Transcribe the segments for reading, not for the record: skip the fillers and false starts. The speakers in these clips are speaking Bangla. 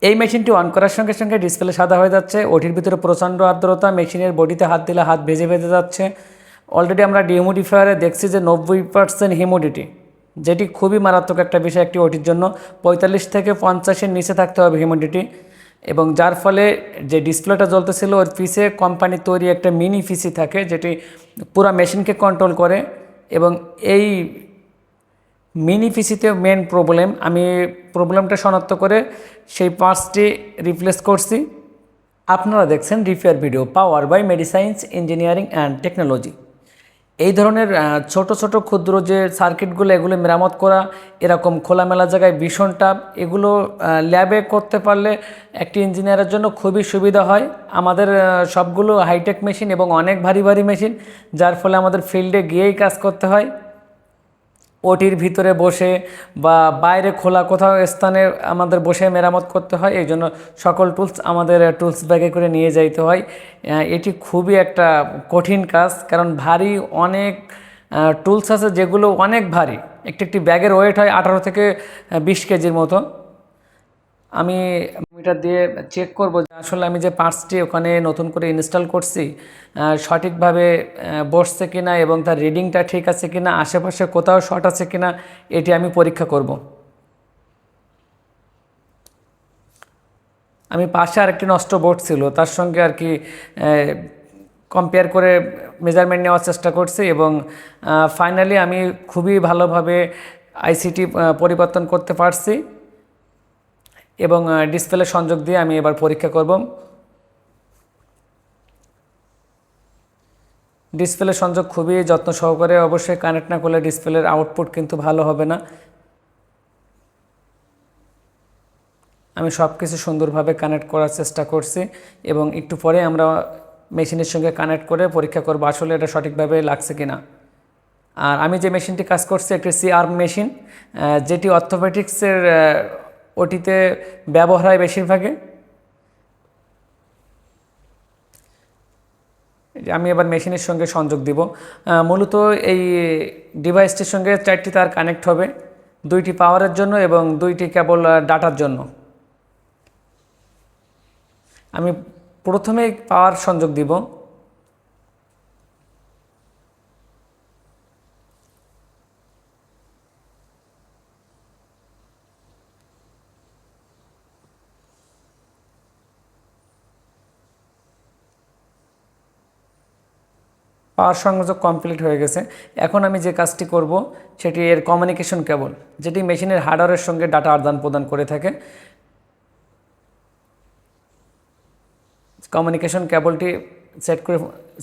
এই মেশিনটি অন করার সঙ্গে সঙ্গে ডিসপ্লে সাদা হয়ে যাচ্ছে। ওটির ভিতরে প্রচণ্ড আর্দ্রতা, মেশিনের বডিতে হাত দিলে হাত ভেজে ভেজে যাচ্ছে। অলরেডি আমরা ডিহিউমিডিফায়ারে দেখছি যে 90% হিউমিডিটি, যেটি খুবই মারাত্মক একটা বিষয় একটি ওটির জন্য। 45 থেকে 50-এর নিচে থাকতে হবে হিউমিডিটি, এবং যার ফলে যে ডিসপ্লেটা জ্বলতেছিল ওর পিছে কোম্পানির তৈরি একটা মিনি পিসি থাকে যেটি পুরো মেশিনকে কন্ট্রোল করে। এবং এই মিনি পিসিতে মেন প্রবলেম, আমি প্রবলেমটা শনাক্ত করে সেই পার্টসটি রিপ্লেস করছি। আপনারা দেখছেন repair video power by Mediscience engineering and technology. এই ধরনের ছোট ছোট ক্ষুদ্র যে সার্কিটগুলো, এগুলো মেরামত করা এরকম খোলামেলা জায়গায় ভীষণ টাফ। এগুলো ল্যাবে করতে পারলে একটি ইঞ্জিনিয়ারের জন্য খুবই সুবিধা হয়। আমাদের সবগুলো হাইটেক মেশিন এবং অনেক ভারী ভারী মেশিন, যার ফলে আমাদের ফিল্ডে গিয়েই কাজ করতে হয়। ওটির ভিতরে বসে বা বাইরে খোলা কোথাও স্থানে আমাদের বসে মেরামত করতে হয়। এই জন্য সকল টুলস আমাদের টুলস ব্যাগে করে নিয়ে যাইতে হয়। এটি খুবই একটা কঠিন কাজ, কারণ ভারী অনেক টুলস আছে যেগুলো অনেক ভারী। একটি ব্যাগের ওয়েট হয় 18 থেকে 20 কেজির মতো। আমি মিটার দিয়ে চেক করব যে আসলে আমি যে পার্টসটি ওখানে নতুন করে ইনস্টল করছি সঠিকভাবে বসছে কিনা এবং তার রিডিংটা ঠিক আছে কিনা, আশেপাশে কোথাও শর্ট আছে কিনা, এটি আমি পরীক্ষা করব। আমি পাশে আরেকটি নষ্ট বোর্ড ছিল, তার সঙ্গে আর কি কম্পেয়ার করে মেজারমেন্ট নেওয়ার চেষ্টা করছি, এবং ফাইনালি আমি খুবই ভালোভাবে আইসিটি পরিবর্তন করতে পারছি এবং ডিসপ্লে সংযোগ দিয়ে আমি এবার পরীক্ষা করব। ডিসপ্লে সংযোগ খুবই যত্ন সহকারে, অবশ্যই কানেক্ট না করলে ডিসপ্লের আউটপুট কিন্তু ভালো হবে না। আমি সব কিছু সুন্দরভাবে কানেক্ট করার চেষ্টা করছি, এবং একটু পরে আমরা মেশিনের সঙ্গে কানেক্ট করে পরীক্ষা করব আসলে এটা সঠিকভাবে লাগছে কিনা। আর আমি যে মেশিনটি কাজ করছি একটি C-arm মেশিন, যেটি অর্থোপেডিক্সের ওটিতে ব্যবহার হয় বেশিরভাগে। আমি এবার মেশিনের সঙ্গে সংযোগ দিব। মূলত এই ডিভাইসটির সঙ্গে 4টি তার কানেক্ট হবে, 2টি পাওয়ারের জন্য এবং 2টি কেবল ডাটার জন্য। আমি প্রথমে পাওয়ার সংযোগ দিব। পাওয়ার সংযোগ কমপ্লিট হয়ে গেছে। এখন আমি যে কাজটি করব সেটি এর কমিউনিকেশন কেবল, যেটি মেশিনের হার্ডওয়্যারের সঙ্গে ডাটা আদান প্রদান করে থাকে। কমিউনিকেশন কেবলটি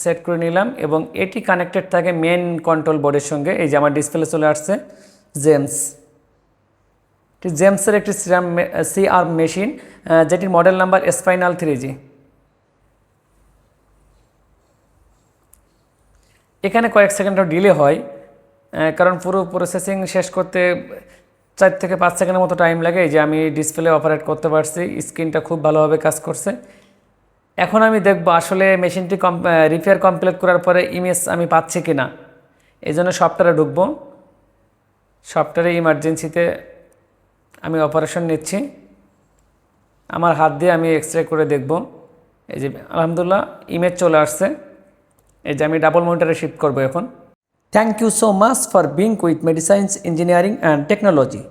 সেট করে নিলাম, এবং এটি কানেক্টেড থাকে মেন কন্ট্রোল বোর্ডের সঙ্গে। এই যে আমার ডিসপ্লে চলে আসছে জেমসের একটি C-arm মেশিন, যেটির মডেল নাম্বার স্পাইনাল 3G। এখানে কয়েক সেকেন্ডও ডিলে হয়, কারণ পুরো প্রসেসিং শেষ করতে 4 থেকে 5 সেকেন্ডের মতো টাইম লাগে। এই যে আমি ডিসপ্লে অপারেট করতে পারছি, স্ক্রিনটা খুব ভালোভাবে কাজ করছে। এখন আমি দেখব আসলে মেশিনটি রিপেয়ার কমপ্লিট করার পরে ইমেজ আমি পাচ্ছি কি না। এই জন্য সফটওয়্যারে ঢুকবো। সফটওয়্যারে ইমার্জেন্সিতে আমি অপারেশন নিচ্ছি। আমার হাত দিয়ে আমি এক্সরে করে দেখব। এই যে আলহামদুলিল্লাহ ইমেজ চলে আসছে। এই যে আমি ডাবল মনিটরে শিফট করব এখন। Thank you so much for being with Mediscience engineering and technology.